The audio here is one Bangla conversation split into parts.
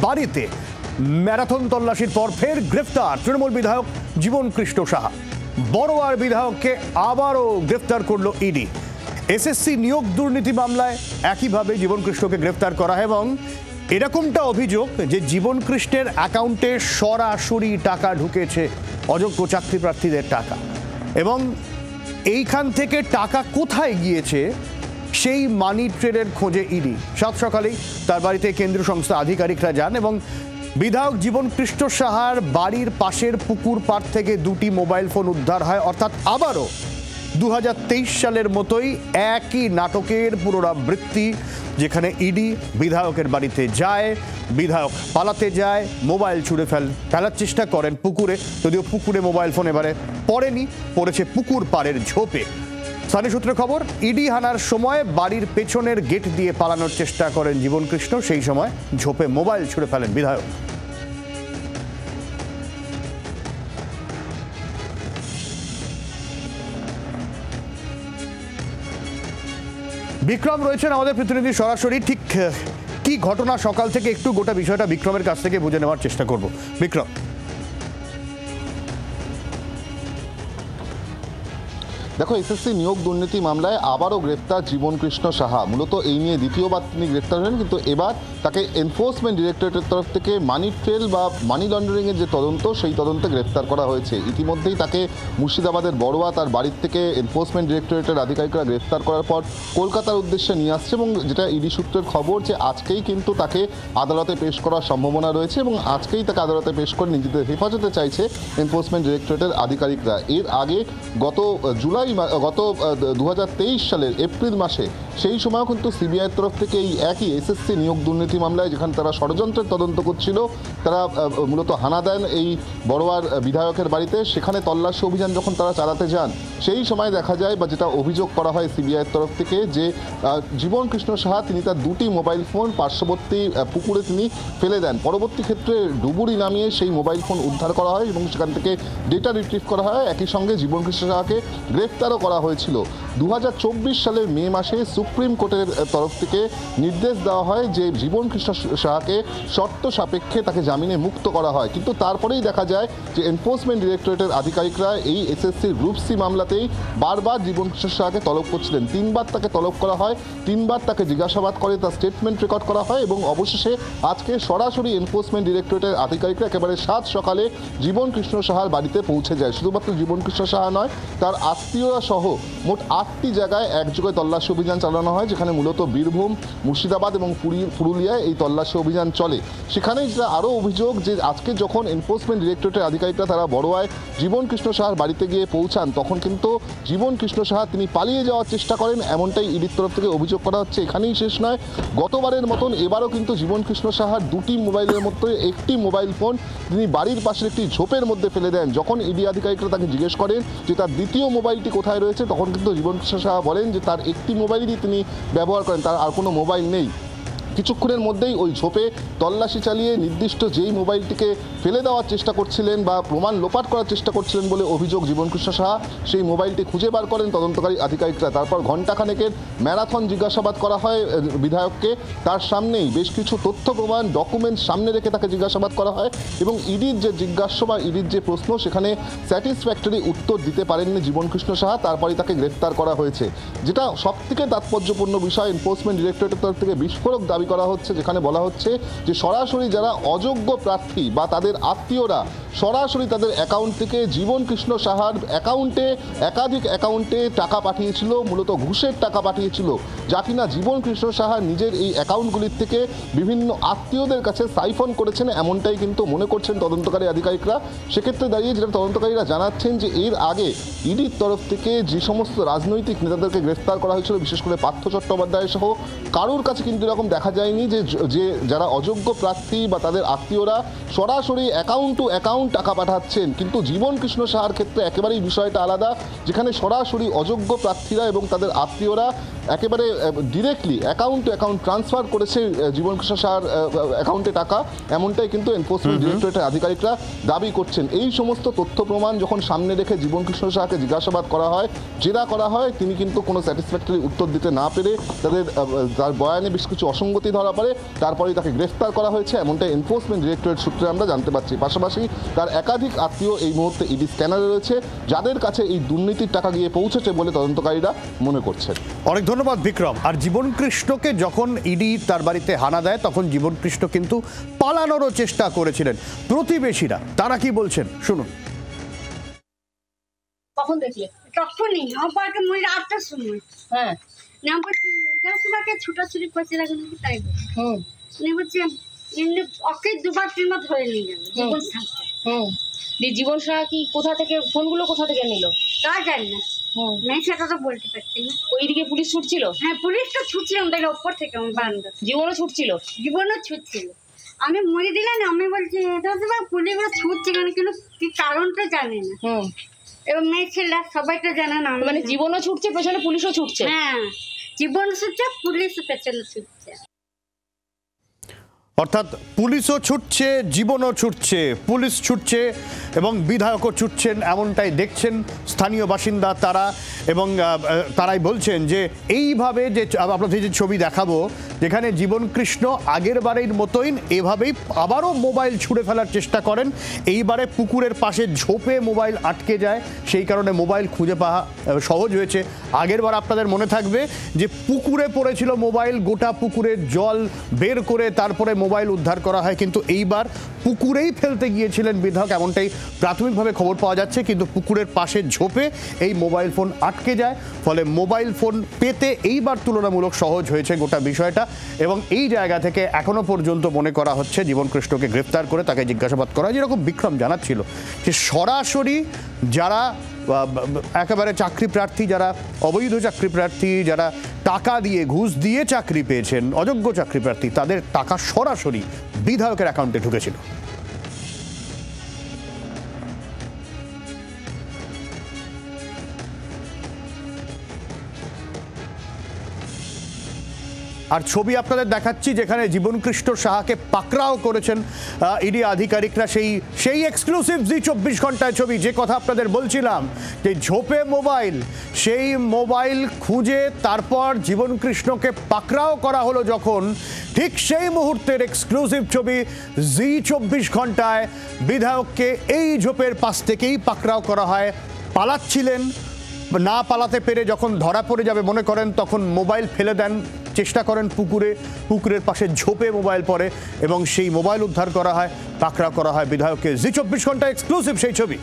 বাড়িতে ম্যারাথন তল্লাশির পর ফের গ্রেফতার তৃণমূল বিধায়ক জীবন কৃষ্ণ সাহা। বড়োয়ার বিধায়ককে আবারও গ্রেফতার করল ইডি। এসএসসি নিয়োগ দুর্নীতি মামলায় একইভাবে জীবন কৃষ্ণকে গ্রেফতার করা হয় এবং এরকমটা অভিযোগ যে জীবন কৃষ্ণের অ্যাকাউন্টে সরাসরি টাকা ঢুকেছে, অযোগ্য চাকরি প্রার্থীদের টাকা, এবং এইখান থেকে টাকা কোথায় গিয়েছে সেই মানি ট্রেনের খোঁজে ইডি। সাত সকালেই তার বাড়িতে কেন্দ্রীয় সংস্থা আধিকারিকরা যান এবং বিধায়ক জীবন কৃষ্ণ সাহার বাড়ির পাশের পুকুর পাড় থেকে দুটি মোবাইল ফোন উদ্ধার হয়। অর্থাৎ আবারও 2023 সালের মতোই একই নাটকের পুনরাবৃত্তি, যেখানে ইডি বিধায়কের বাড়িতে যায়, বিধায়ক পালাতে যায়, মোবাইল ছুঁড়ে ফেলার চেষ্টা করেন পুকুরে, যদিও পুকুরে মোবাইল ফোন এবারে পড়েনি, পড়েছে পুকুর পাড়ের ঝোপে। স্থানীয় সূত্রে খবর, ইডি হানার সময় বাড়ির পেছনের গেট দিয়ে পালানোর চেষ্টা করেন জীবন কৃষ্ণ, সেই সময় ঝোপে মোবাইল ছুঁড়ে ফেলেন বিধায়ক। বিক্রম রয়েছেন আমাদের প্রতিনিধি সরাসরি। ঠিক কি ঘটনা সকাল থেকে একটু গোটা বিষয়টা বিক্রমের কাছ থেকে বুঝে নেওয়ার চেষ্টা করব। বিক্রম, দেখো, এসএসসি নিয়োগ দুর্নীতি মামলায় আবারও গ্রেফতার জীবন কৃষ্ণ সাহা। মূলত এই নিয়ে দ্বিতীয়বার তিনি গ্রেফতার হলেন, কিন্তু এবার তাকে এনফোর্সমেন্ট ডিরেক্টরেটের তরফ থেকে মানি ট্রেল বা মানি লন্ডারিংয়ের যে তদন্ত, সেই তদন্তে গ্রেফতার করা হয়েছে। ইতিমধ্যেই তাকে মুর্শিদাবাদের বড়োয়া তার বাড়ির থেকে এনফোর্সমেন্ট ডিরেক্টরেটের আধিকারিকরা গ্রেফতার করার পর কলকাতার উদ্দেশ্যে নিয়ে আসছে, এবং যেটা ইডি সূত্রের খবর যে আজকেই কিন্তু তাকে আদালতে পেশ করার সম্ভাবনা রয়েছে, এবং আজকেই তাকে আদালতে পেশ করে নিজেদের হেফাজতে চাইছে এনফোর্সমেন্ট ডিরেক্টরেটের আধিকারিকরা। এর আগে গত 2023 সালের এপ্রিল মাসে, সেই সময়ও কিন্তু সিবিআইয়ের তরফ থেকে এই একই এসএসসি নিয়োগ দুর্নীতি মামলায়, যেখানে তারা ষড়যন্ত্রের তদন্ত করছিল, তারা মূলত হানা দেন এই বড়োয়ার বিধায়কের বাড়িতে। সেখানে তল্লাশি অভিযান যখন তারা চালাতে যান, সেই সময় দেখা যায়, বা যেটা অভিযোগ করা হয় সিবিআইয়ের তরফ থেকে, যে জীবন কৃষ্ণ সাহা তিনি তার দুটি মোবাইল ফোন পার্শ্ববর্তী পুকুরে তিনি ফেলে দেন। পরবর্তী ক্ষেত্রে ডুবুরি নামিয়ে সেই মোবাইল ফোন উদ্ধার করা হয় এবং সেখান থেকে ডেটা রিট্রিভ করা হয়। একই সঙ্গে জীবন কৃষ্ণ সাহাকে গ্রেফতারও করা হয়েছিল। 2024 সালের মে মাসে সুপ্রিম কোর্টের তরফ থেকে নির্দেশ দেওয়া হয় যে জীবন কৃষ্ণ সাহাকে শর্ত সাপেক্ষে তাকে জামিনে মুক্ত করা হয়, কিন্তু তারপরেই দেখা যায় যে এনফোর্সমেন্ট ডিরেক্টরেটের আধিকারিকরা এই এসএসসির গ্রুপ সি মামলাতেই বারবার জীবন কৃষ্ণ সাহাকে তলব করছিলেন। 3বার তাকে তলব করা হয়, 3বার তাকে জিজ্ঞাসাবাদ করে, তার স্টেটমেন্ট রেকর্ড করা হয়, এবং অবশেষে আজকে সরাসরি এনফোর্সমেন্ট ডিরেক্টরেটের আধিকারিকরা একেবারে সাত সকালে জীবন কৃষ্ণ সাহার বাড়িতে পৌঁছে যায়। শুধুমাত্র জীবন কৃষ্ণ সাহা নয়, তার আত্মীয়রা সহ মোট 8টি জায়গায় একযোগে তল্লাশি অভিযান চালানো হয়, যেখানে মূলত বীরভূম, মুর্শিদাবাদ এবং পুরুলিয়ায় এই তল্লাশি অভিযান চলে। সেখানেই যেটা আরও অভিযোগ, যে আজকে যখন এনফোর্সমেন্ট ডিরেক্টরেটের আধিকারিকরা তারা বড়োয়ায় জীবন কৃষ্ণ সাহার বাড়িতে গিয়ে পৌঁছান, তখন কিন্তু জীবন কৃষ্ণ সাহা তিনি পালিয়ে যাওয়ার চেষ্টা করেন, এমনটাই ইডির তরফ থেকে অভিযোগ করা হচ্ছে। এখানেই শেষ নয়, গতবারের মতন এবারও কিন্তু জীবন কৃষ্ণ সাহার দুটি মোবাইলের মধ্যে একটি মোবাইল ফোন তিনি বাড়ির পাশের একটি ঝোপের মধ্যে ফেলে দেন। যখন ইডি আধিকারিকরা তাকে জিজ্ঞেস করেন যে তার দ্বিতীয় মোবাইলটি কোথায় রয়েছে, তখন কিন্তু জীবন কৃষ্ণ সাহা বলেন যে তার একটি মোবাইলই তিনি ব্যবহার করেন, তার আর কোনো মোবাইল নেই। কিছুক্ষণের মধ্যেই ওই ঝোপে তল্লাশি চালিয়ে নির্দিষ্ট যেই মোবাইলটিকে ফেলে দেওয়ার চেষ্টা করছিলেন বা প্রমাণ লোপাট করার চেষ্টা করছিলেন বলে অভিযোগ জীবন কৃষ্ণ সাহা, সেই মোবাইলটি খুঁজে বার করেন তদন্তকারী আধিকারিকরা। তারপর ঘণ্টাখানেকের ম্যারাথন জিজ্ঞাসাবাদ করা হয় বিধায়ককে। তার সামনেই বেশ কিছু তথ্য প্রমাণ ডকুমেন্টস সামনে রেখে তাকে জিজ্ঞাসাবাদ করা হয়, এবং ইডির যে জিজ্ঞাসা বা ইডির যে প্রশ্ন, সেখানে স্যাটিসফ্যাক্টরি উত্তর দিতে পারেননি জীবন কৃষ্ণ সাহা। তারপরে তাকে গ্রেফতার করা হয়েছে। যেটা সবথেকে তাৎপর্যপূর্ণ বিষয়, এনফোর্সমেন্ট ডিরেক্টরেটের তরফ থেকে বিস্ফোরক দাবি করা হচ্ছে, যেখানে বলা হচ্ছে যে সরাসরি যারা অযোগ্য প্রার্থী বা তাদের আত্মীয়রা সরাসরি তাদের অ্যাকাউন্ট থেকে জীবন কৃষ্ণ সাহার অ্যাকাউন্টে, একাধিক অ্যাকাউন্টে টাকা পাঠিয়েছিল, মূলত ঘুষের টাকা পাঠিয়েছিল, যা কিনা জীবন কৃষ্ণ সাহা নিজের এই অ্যাকাউন্টগুলির থেকে বিভিন্ন আত্মীয়দের কাছে সাইফন করেছেন, এমনটাই কিন্তু মনে করছেন তদন্তকারী আধিকারিকরা। সেক্ষেত্রে দাঁড়িয়ে যেটা তদন্তকারীরা জানাচ্ছেন, যে এর আগে ইডির তরফ থেকে যে সমস্ত রাজনৈতিক নেতাদেরকে গ্রেফতার করা হয়েছিল, বিশেষ করে পার্থ চট্টোপাধ্যায় সহ, কারোর কাছে কিন্তু এরকম দেখা যায়নি যে যারা অযোগ্য প্রার্থী বা তাদের আত্মীয়রা সরাসরি অ্যাকাউন্ট টু অ্যাকাউন্ট টাকা পাঠাচ্ছেন। কিন্তু জীবন কৃষ্ণ সাহার ক্ষেত্রে একেবারেই বিষয়টা আলাদা, যেখানে সরাসরি অযোগ্য প্রার্থীরা এবং তাদের আত্মীয়রা একেবারে directly account two account transfer করেছে জীবন কৃষ্ণ সাহার অ্যাকাউন্টে টাকা, এমনটাই কিন্তু এনফোর্সমেন্ট ডিরেক্টরেটের আধিকারিকরা দাবি করছেন। এই সমস্ত তথ্য প্রমাণ যখন সামনে রেখে জীবন কৃষ্ণ সাহাকে জিজ্ঞাসাবাদ করা হয়, জেরা করা হয়, তিনি কিন্তু কোনো স্যাটিসফ্যাক্টরি উত্তর দিতে না পেরে তার বয়ানে বেশ কিছু অসঙ্গতি ধরা পড়ে, তারপরেই তাকে গ্রেফতার করা হয়েছে, এমনটাই এনফোর্সমেন্ট ডিরেক্টরেট সূত্রে আমরা জানতে পারছি। পাশাপাশি তার একাধিক আত্মীয় এই মুহূর্তে ইডি স্ক্যানারে রয়েছে, যাদের কাছে এই দুর্নীতির টাকা গিয়ে পৌঁছেছে বলে তদন্তকারীরা মনে করছেন। অনেক ধন্যবাদ বিক্রম। আর জীবন কৃষ্ণকে যখন ইডি তার বাড়িতে হানা দেয় তখন জীবন কৃষ্ণ কিন্তু পালানোরও চেষ্টা করেছিলেন। প্রতিবেশীরা তারা কি বলছেন শুনুন। কখন দেখলে? তখনই আমার বাড়িতে মনে 8টার সময়। হ্যাঁ। নাম্বার দেড়শোটাকে ছুটাছুটি করছে লাগে নাকি তাই বলে। উনি বলছে এমনি ওকে 2-3 বার ধরে নিয়ে গেল জীবন সাহাকে। জীবন সাহা কি কোথা থেকে ফোনগুলো কোথা থেকে নিল তা জানি না। মেয়ে সেটা তো বলতে পারছি না। ওইদিকে পুলিশ ছুটছিল? হ্যাঁ পুলিশ তো ছুটছিল আমাদের ওপর থেকে, আমার বারান্দা। জীবনও ছুটছিল? জীবনও ছুটছিল। আমি মরে দিলাম না, আমি বলছি এটা পুলিশগুলো ছুটছে কেন, কিন্তু কি কারণটা জানি না। এবার মেয়ে ছেলে সবাই তো জানে না। মানে জীবনও ছুটছে, পেছনে পুলিশও ছুটছে? হ্যাঁ, জীবন ছুটছে, পুলিশ পেছনে ছুটছে। অর্থাৎ পুলিশও ছুটছে, জীবনও ছুটছে, পুলিশ ছুটছে এবং বিধায়কও ছুটছেন, এমনটাই দেখছেন স্থানীয় বাসিন্দা তারা। এবং তারাই বলছেন যে এইভাবে যে আপনাদের যে ছবি দেখাবো, যেখানে জীবন কৃষ্ণ আগের বারের মতোই এভাবেই আবারও মোবাইল ছুঁড়ে ফেলার চেষ্টা করেন। এইবারে পুকুরের পাশে ঝোপে মোবাইল আটকে যায়, সেই কারণে মোবাইল খুঁজে পাওয়া সহজ হয়েছে। আগের বার আপনাদের মনে থাকবে যে পুকুরে পড়েছিল মোবাইল, গোটা পুকুরের জল বের করে তারপরে মোবাইল উদ্ধার করা হয়, কিন্তু এইবার পুকুরেই ফেলতে গিয়েছিলেন বিধায়ক, এমনটাই প্রাথমিকভাবে খবর পাওয়া যাচ্ছে। কিন্তু পুকুরের পাশে ঝোপে এই মোবাইল ফোন আটকে যায়, ফলে মোবাইল ফোন পেতে এইবার তুলনামূলক সহজ হয়েছে গোটা বিষয়টা। এবং এই জায়গা থেকে এখনো পর্যন্ত মনে করা হচ্ছে জীবন কৃষ্ণকে গ্রেফতার করে তাকে জিজ্ঞাসাবাদ করা, যেরকম বিক্রম জানাচ্ছিল যে সরাসরি যারা একেবারে চাকরি প্রার্থী, যারা অবৈধ চাকরি প্রার্থী, যারা টাকা দিয়ে ঘুষ দিয়ে চাকরি পেয়েছেন, অযোগ্য চাকরি প্রার্থী, তাদের টাকা সরাসরি বিধায়কের অ্যাকাউন্টে ঢুকেছিল। আর ছবি আপনাদের দেখাচ্ছি যেখানে জীবন কৃষ্ণ সাহাকে পাকড়াও করেছেন ইডি আধিকারিকরা। সেই এক্সক্লুসিভ জি 24 ঘন্টায় ছবি, যে কথা আপনাদের বলছিলাম যে ঝোপে মোবাইল, সেই মোবাইল খুঁজে তারপর জীবন কৃষ্ণকে পাকড়াও করা হলো যখন, ঠিক সেই মুহূর্তের এক্সক্লুসিভ ছবি জি 24 ঘন্টায়। বিধায়ককে এই ঝোপের পাশ থেকেই পাকড়াও করা হয়। পালাচ্ছিলেন, না পালাতে পেরে যখন ধরা পড়ে যাবে মনে করেন, তখন মোবাইল ফেলে দেন, চেষ্টা করেন পুকুরের পাশে ঝোপে মোবাইল পড়ে এবং সেই মোবাইল উদ্ধার করা হয়, পাকড়াও করা হয় বিধায়ককে। জি 24 ঘন্টা এক্সক্লুসিভ সেই ছবি।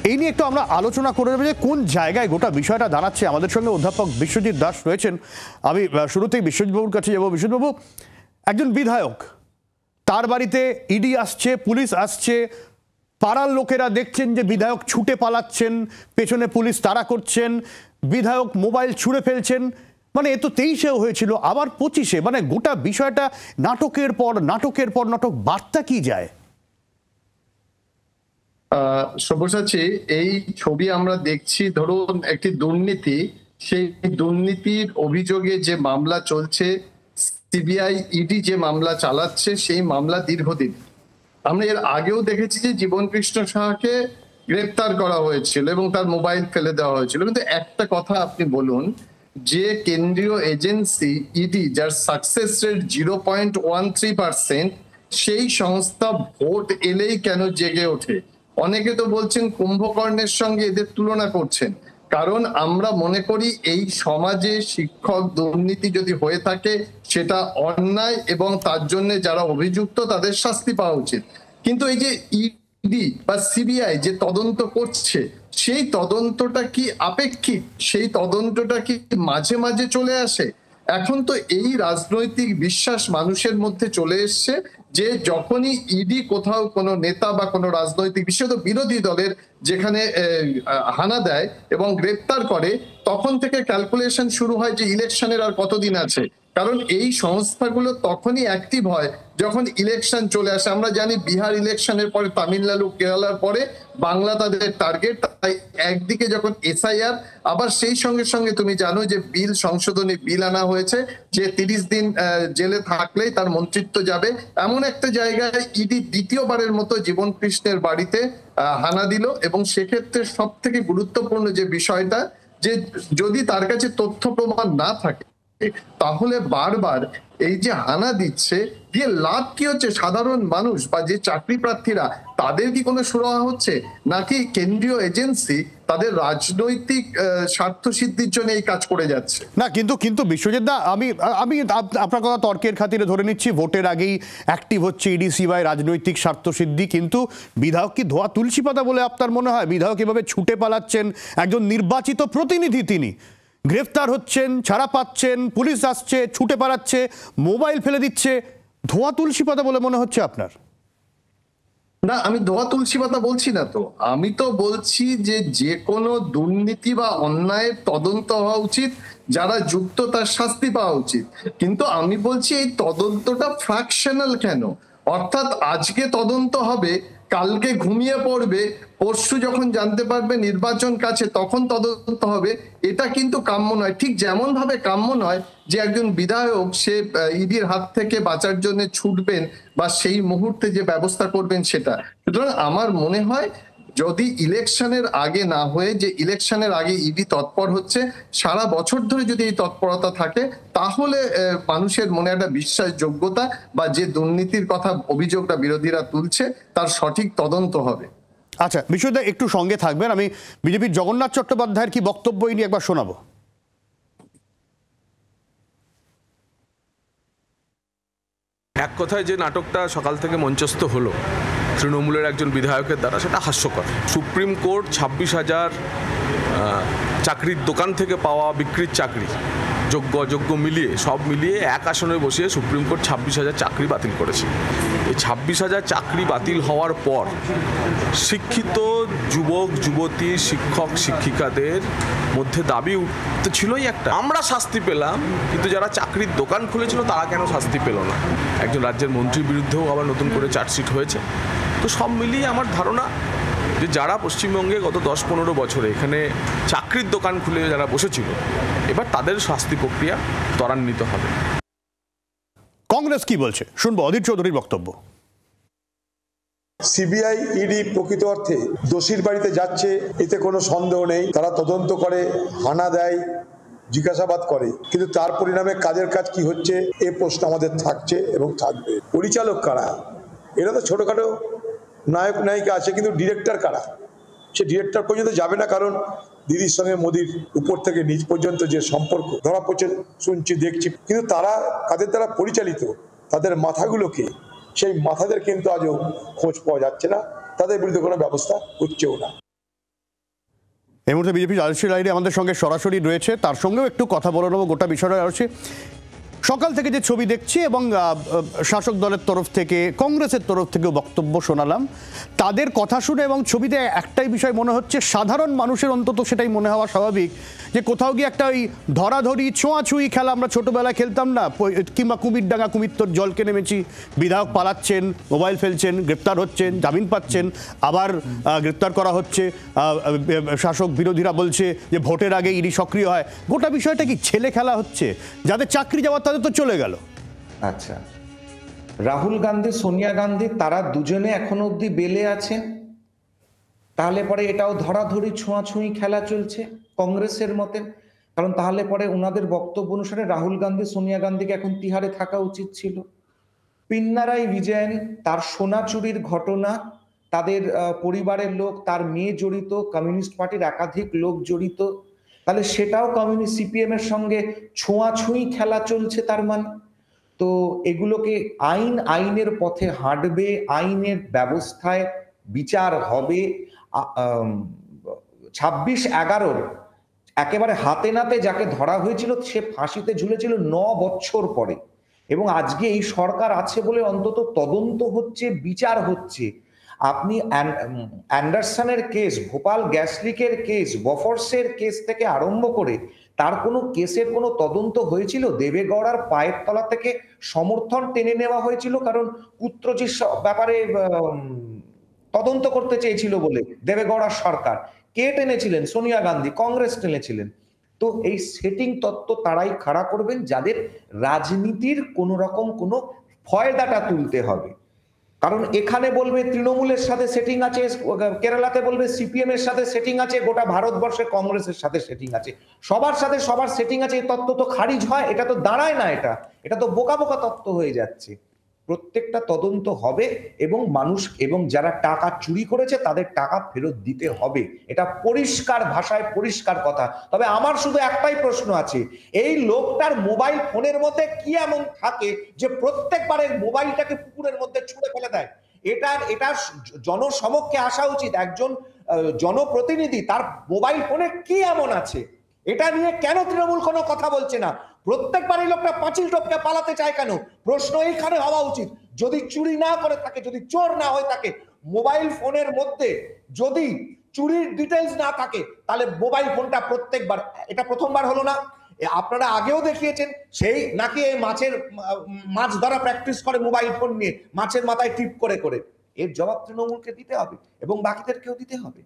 এই নিয়ে একটু আমরা আলোচনা করে নেব যে কোন জায়গায় গোটা বিষয়টা দাঁড়াচ্ছে। আমাদের সঙ্গে অধ্যাপক বিশ্বজিৎ দাস রয়েছেন। আমি শুরুতেই বিশ্বজিৎবাবুর কাছে যাবো। বিশ্বজিৎবাবু, একজন বিধায়ক, তার বাড়িতে ইডি আসছে, পুলিশ আসছে, পাড়ার লোকেরা দেখছেন যে বিধায়ক ছুটে পালাচ্ছেন, পেছনে পুলিশ তাড়া করছেন, বিধায়ক মোবাইল ছুঁড়ে ফেলছেন, মানে এ তো 23-এও হয়েছিল, আবার 25-এ, মানে গোটা বিষয়টা নাটকের পর নাটক, বার্তা কি যায়? সব্যসাচী, এই ছবি আমরা দেখছি, ধরুন একটি দুর্নীতি, সেই দুর্নীতির অভিযোগে যে মামলা চলছে, সিবিআই ইডি যে মামলা চালাচ্ছে, সেই মামলা দীর্ঘদিন। আমরা এর আগেও দেখেছি যে জীবন কৃষ্ণ সাহাকে গ্রেপ্তার করা হয়েছিল এবং তার মোবাইল ফেলে দেওয়া হয়েছিল। কিন্তু একটা কথা আপনি বলুন, যে কেন্দ্রীয় এজেন্সি ইডি, যার সাকসেস রেট 0.13%, সেই সংস্থা ভোট এলেই কেন জেগে ওঠে? অনেকে তো বলছেন কুম্ভকর্ণের সঙ্গে এদের তুলনা করছেন। কারণ আমরা মনে করি এই সমাজে শিক্ষক দুর্নীতি যদি হয়ে থাকে সেটা অন্যায় এবং তার জন্য যারা অভিযুক্ত তাদের শাস্তি পাওয়া উচিত। কিন্তু এই যে ইডি বা সিবিআই যে তদন্ত করছে, সেই তদন্তটা কি আপেক্ষিক? সেই তদন্তটা কি মাঝে মাঝে চলে আসে? এখন তো এই রাজনৈতিক বিশ্বাস মানুষের মধ্যে চলে এসছে যে যখনই ইডি কোথাও কোনো নেতা বা কোনো রাজনৈতিক, বিশেষত বিরোধী দলের যেখানে হানা দেয় এবং গ্রেপ্তার করে, তখন থেকে ক্যালকুলেশন শুরু হয় যে ইলেকশনের আর কতদিন আছে, কারণ এই সংস্থাগুলো তখনই অ্যাক্টিভ হয় যখন ইলেকশন চলে আসে। আমরা জানি বিহার ইলেকশনের পরে তামিলনাড়ু, কেরালার পরে বাংলা তাদের টার্গেট। তাই একদিকে যখন এসআইআর, আবার সেই সঙ্গে সঙ্গে তুমি জানো যে বিল, সংশোধনী বিল আনা হয়েছে যে 30 দিন জেলে থাকলেই তার মন্ত্রিত্ব যাবে। এমন একটা জায়গায় ইডি দ্বিতীয়বারের মতো জীবন কৃষ্ণের বাড়িতে হানা দিল, এবং সেক্ষেত্রে সব থেকে গুরুত্বপূর্ণ যে বিষয়টা, যে যদি তার কাছে তথ্য প্রমাণ না থাকে তাহলে বারবার এই যে হানা দিচ্ছে, দিয়ে লাভ কি হচ্ছে? সাধারণ মানুষ বা যে চাকরি প্রার্থীরা, তাদের কি কোনো সুরাহা হচ্ছে, নাকি কেন্দ্রীয় এজেন্সি তাদের রাজনৈতিক স্বার্থ সিদ্ধির জন্য এই কাজ করে যাচ্ছে? না, কিন্তু বিশ্বজিৎ দা, আমি আপনার কথা তর্কের খাতিরে ধরে নিচ্ছি, ভোটের আগেই অ্যাক্টিভ হচ্ছে ইডি সিবিআই রাজনৈতিক স্বার্থসিদ্ধি, কিন্তু বিধায়ক কি ধোয়া তুলসী পাতা বলে আপনার মনে হয়? বিধায়ক এভাবে ছুটে পালাচ্ছেন, একজন নির্বাচিত প্রতিনিধি, তিনি গ্রেফতার হচ্ছেন, ছাড়া পাচ্ছেন, পুলিশ আসছে, ছুটে পালাচ্ছে, মোবাইল ফেলে দিচ্ছে, ধোয়া তুলসী পাতা বলে মনে হচ্ছে আপনার? না, আমি ধোয়া তুলসী পাতা বলছি না তো। আমি তো বলছি যে যে কোনো দুর্নীতি বা অন্যায়ের তদন্ত হওয়া উচিত, যারা যুক্ত তার শাস্তি পাওয়া উচিত। কিন্তু আমি বলছি এই তদন্তটা ফ্র্যাকশনাল কেন? অর্থাৎ আজকে তদন্ত হবে, কালকে ঘুমিয়ে পড়বে, পরশু যখন জানতে পারবে নির্বাচন কাছে তখন তদন্ত হবে। এটা কিন্তু কাম্য নয়। ঠিক যেমন ভাবে কাম্য নয় যে একজন বিধায়ক সে ইডির হাত থেকে বাঁচার জন্য ছুটবেন বা সেই মুহূর্তে যে ব্যবস্থা করবেন সেটা। সুতরাং আমার মনে হয় যদি ইলেকশনের আগে না হয়ে, যে ইলেকশনের আগে ইডি তৎপর হচ্ছে, সারা বছর ধরে যদি এই তৎপরতা থাকে, তাহলে মানুষের মনে একটা বিশ্বাসযোগ্যতা বা যে দুর্নীতির কথা অভিযোগটা বিরোধীরা তুলছে তার সঠিক তদন্ত হবে। আচ্ছা, বিশ্বজিৎ একটু সঙ্গে থাকবেন, আমি বিজেপির জগন্নাথ চট্টোপাধ্যায়ের কি বক্তব্য নিয়ে একবার শোনাবো। এক কথায় যে নাটকটা সকাল থেকে মঞ্চস্থ হলো তৃণমূলের একজন বিধায়কের দ্বারা, সেটা হাস্যকর। সুপ্রিম কোর্ট 26,000 চাকরির দোকান থেকে পাওয়া বিক্রির চাকরি, যোগ্য অযোগ্য মিলিয়ে, সব মিলিয়ে এক আসনে বসিয়ে সুপ্রিম কোর্ট 26,000 চাকরি বাতিল করেছে। এই 26,000 চাকরি বাতিল হওয়ার পর শিক্ষিত যুবক যুবতী, শিক্ষক শিক্ষিকাদের মধ্যে দাবি তো ছিলই একটা, আমরা শাস্তি পেলাম, কিন্তু যারা চাকরির দোকান খুলেছিল তারা কেন শাস্তি পেল না? একজন রাজ্যের মন্ত্রীর বিরুদ্ধেও আবার নতুন করে চার্জশিট হয়েছে। তো সব মিলিয়ে আমার ধারণা যে যারা পশ্চিমবঙ্গে গত 10-15 বছরে এখানে চাকরির দোকান খুলে যারা বসেছিল, এবার তাদের শাস্তি প্রক্রিয়া ত্বরান্বিত হবে। কংগ্রেস কি বলছে শুনবো, অধীর চৌধুরীর বক্তব্য। সিবিআই ইডি প্রকৃত অর্থে দোষীর বাড়িতে যাচ্ছে, এতে কোনো সন্দেহ নেই। তারা তদন্ত করে, হানা দেয়, জিজ্ঞাসাবাদ করে, কিন্তু তার পরিণামে কাজের কাজ কি হচ্ছে এই প্রশ্ন আমাদের থাকছে এবং থাকবে। পরিচালক কারা? এরা তো ছোটখাটো নায়ক নায়িকা আছে, কিন্তু ডিরেক্টর কারা? সে ডিরেক্টর পর্যন্ত যাবে না, কারণ দিদির সঙ্গে মোদির উপর থেকে নিচ পর্যন্ত যে সম্পর্ক ধরা পড়ছে, শুনছি, দেখছি, কিন্তু তারা কাদের দ্বারা পরিচালিত, তাদের মাথাগুলোকে, সেই মাথাদের কিন্তু আজও খোঁজ পাওয়া যাচ্ছে না, তাদের বিরুদ্ধে কোনো ব্যবস্থা হচ্ছেও না। এই মুহূর্তে বিজেপি রাজশ্রী লাইনে আমাদের সঙ্গে সরাসরি রয়েছে, তার সঙ্গেও একটু কথা বলে নেবো গোটা বিষয়টা। রয়েছে সকাল থেকে যে ছবি দেখছি, এবং শাসক দলের তরফ থেকে, কংগ্রেসের তরফ থেকেও বক্তব্য শোনালাম, তাদের কথা শুনে এবং ছবিতে একটাই বিষয় মনে হচ্ছে, সাধারণ মানুষের অন্তত সেটাই মনে হওয়া স্বাভাবিক, যে কোথাও গিয়ে একটা ওই ধরাধরি ছোঁয়াছুঁই খেলা আমরা ছোটবেলায় খেলতাম না, কিংবা কুমিরডাঙ্গা কুমিরতোর জলকে নেমেছি, বিধায়ক পালাচ্ছেন, মোবাইল ফেলছেন, গ্রেপ্তার হচ্ছেন, জামিন পাচ্ছেন, আবার গ্রেপ্তার করা হচ্ছে, শাসক বিরোধীরা বলছে যে ভোটের আগে ইডি সক্রিয় হয়। গোটা বিষয়টা কি ছেলে খেলা হচ্ছে? যাদের চাকরি যাওয়ার তাদের তো চলে গেল। আচ্ছা, রাহুল গান্ধী, সোনিয়া গান্ধী, তারা দুজনে এখনো অব্দি বেলে আছেন, তাহলে পরে এটাও ধরাধরি ছোঁয়াছুঁই খেলা চলছে কংগ্রেসের মতে। কারণ তাহলে পরে ওনাদের বক্তব্য অনুসারে রাহুল গান্ধী, সোনিয়া গান্ধীকে এখন তিহারে থাকা উচিত ছিল। পিন্নারাই বিজয়ন, তার সোনা চুরির ঘটনা, তাদের পরিবারের লোক, তার মেয়ে জড়িত, কমিউনিস্ট পার্টির একাধিক লোক জড়িত, তাহলে সেটাও কমিউনিস্ট সিপিএম এর সঙ্গে ছোঁয়াছুঁই খেলা চলছে। তার মানে তো এগুলোকে আইনের পথে হাঁটবে, আইনের ব্যবস্থায় বিচার হবে। 26/11 একেবারে হাতে নাতে যাকে ধরা হয়েছিল সে ফাঁসিতে ঝুলেছিল 9 বছর পরে, এবং আজকে এই সরকার আছে বলে অন্তত তদন্ত হচ্ছে, বিচার হচ্ছে। আপনি অ্যান্ডারসনের কেস, ভোপাল গ্যাস লিকের কেস, বফর্সের কেস থেকে আরম্ভ করে তার কোনো কেসের কোনো তদন্ত হয়েছিল? দেবেগৌড়ার পায়ের তলা থেকে সমর্থন টেনে নেওয়া হয়েছিল কারণ পুত্রজির ব্যাপারে তদন্ত করতে চেয়েছিল বলে দেবেগৌড়ার সরকার। কে টেনেছিলেন? সোনিয়া গান্ধী, কংগ্রেস টেনেছিলেন। তো এই সেটিং তত্ত্ব তারাই খাড়া করবেন যাদের রাজনীতির কোনো রকম কোনো ফয়দাটা তুলতে হবে। কারণ এখানে বলবে তৃণমূলের সাথে সেটিং আছে, কেরালাতে বলবে সিপিএম এর সাথে সেটিং আছে, গোটা ভারতবর্ষে কংগ্রেসের সাথে সেটিং আছে, সবার সাথে সবার সেটিং আছে। এই তত্ত্ব তো খারিজ হয়, এটা তো দাঁড়ায় না, এটা তো বোকা বোকা তত্ত্ব হয়ে যাচ্ছে। প্রত্যেকটা তদন্ত হবে এবং মানুষ এবং যারা টাকা চুরি করেছে তাদের টাকা ফেরত দিতে হবে, এটা পরিষ্কার ভাষায় পরিষ্কার কথা। তবে আমার শুধু একটাই প্রশ্ন আছে, এই লোকটার মোবাইল ফোনের মধ্যে কি এমন থাকে যে প্রত্যেকবারে মোবাইলটাকে পুকুরের মধ্যে ছুঁড়ে ফেলে দেয়? এটা জনসমক্ষে আসা উচিত। একজন জনপ্রতিনিধি, তার মোবাইল ফোনে কি এমন আছে? এটা নিয়ে কেন তৃণমূল কোনো কথা বলছে না? প্রত্যেকবারই লোকটা পাঁচিল টপকে পালাতে চায় কেন? প্রশ্ন এইখানে হওয়া উচিত। যদি চুরি না করে থাকে, যদি চোর না হয়ে থাকে, মোবাইল ফোনের মধ্যে যদি চুরির ডিটেলস না থাকে, তাহলে মোবাইল ফোনটা প্রত্যেকবার, এটা প্রথমবার হলো না, আপনারা আগেও দেখিয়েছেন, সেই নাকি এই মাছ ধরা প্র্যাকটিস করে মোবাইল ফোন নিয়ে, মাছের মাথায় টিপ করে করে। এর জবাব তৃণমূলকে দিতে হবে এবং বাকিদেরকেও দিতে হবে।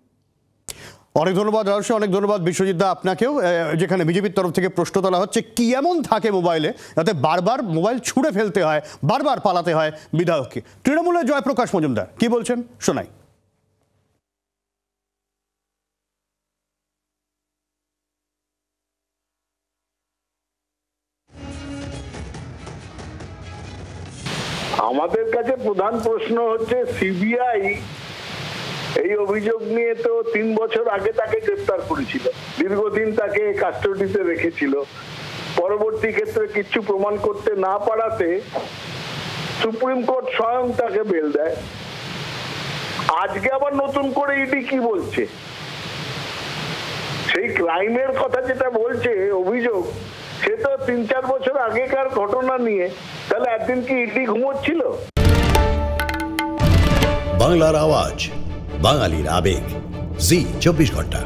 অনেক ধন্যবাদ রাজস্বী, অনেক ধন্যবাদ বিশ্বজিৎ দা আপনাকেও। যেখানে বিজেপির তরফ থেকে প্রশ্ন তোলা হচ্ছে কি এমন থাকে মোবাইলে যাতে বারবার মোবাইল ছুঁড়ে ফেলতে হয়, বারবার পালাতে হয় বিধায়ককে। তৃণমূলের জয়প্রকাশ মজুমদার কি বলছেন শোনাই। আমাদের কাছে প্রধান প্রশ্ন হচ্ছে, সিবিআই এই অভিযোগ নিয়ে তো 3 বছর আগে তাকে গ্রেফতার করেছিল, দীর্ঘদিন তাকে কাস্টডিতে রেখেছিল। পরবর্তী ক্ষেত্রে কিছু প্রমাণ করতে না পারাতে সুপ্রিম কোর্ট স্বয়ং তাকে বেল দেয়। আজকে আবার নতুন করে ইডি কি বলছে? সেই ক্রাইমের কথা যেটা বলছে অভিযোগ, সে তো 3-4 বছর আগেকার ঘটনা নিয়ে। তাহলে একদিন কি ইডি ঘুমোচ্ছিল? বাংলার আওয়াজ, বাঙালির আবেগ, জি 24 ঘন্টা।